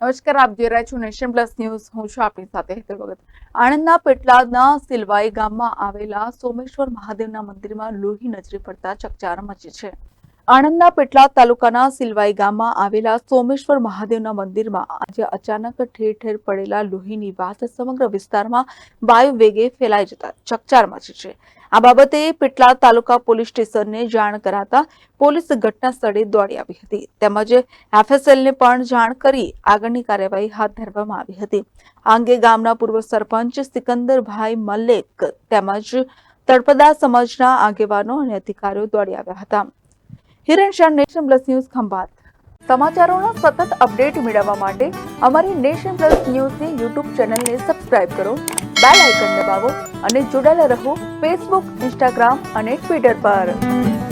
નમસ્કાર, આપ જોઈ રહ્યા છો નેશન પ્લસ ન્યૂઝ. હું છું આપની સાથે હેતલ ભગત. આણંદના પેટલાદના સિલવાઈ ગામમાં આવેલા સોમેશ્વર મહાદેવના મંદિરમાં લોહી નજરે પડતા ચકચાર મચી છે. આણંદના પેટલાદ તાલુકાના સિલવાઈ ગામમાં આવેલા સોમેશ્વર મહાદેવના મંદિરમાં આજે અચાનક ઠેર ઠેર પડેલા લોહીની વાત સમગ્ર વિસ્તારમાં વાયુ વેગે ફેલાઈ જતા ચકચાર મચી છે. આ બાબતે પેટલાદ તાલુકા પોલીસ સ્ટેશનને જાણ કરાતા પોલીસ ઘટના સ્થળે દોડી આવી હતી તેમજ એફએસએલને પણ જાણ કરી આગળની કાર્યવાહી હાથ ધરવામાં આવી હતી. આ અંગે ગામના પૂર્વ સરપંચ સિકંદરભાઈ મલેક તેમજ તળપદા સમાજના આગેવાનો અને અધિકારીઓ દોડી આવ્યા હતા. Hiren Shah, nation plus news, Khambhat. સમાચારોના સતત અપડેટ મેળવવા માટે અમારી નેશન પ્લસ ન્યૂઝની યુટ્યુબ ચેનલને સબસ્ક્રાઇબ કરો, બેલ આઇકન દબાવો અને જોડાયેલા રહો ફેસબુક, ઇન્સ્ટાગ્રામ અને ટ્વિટર પર.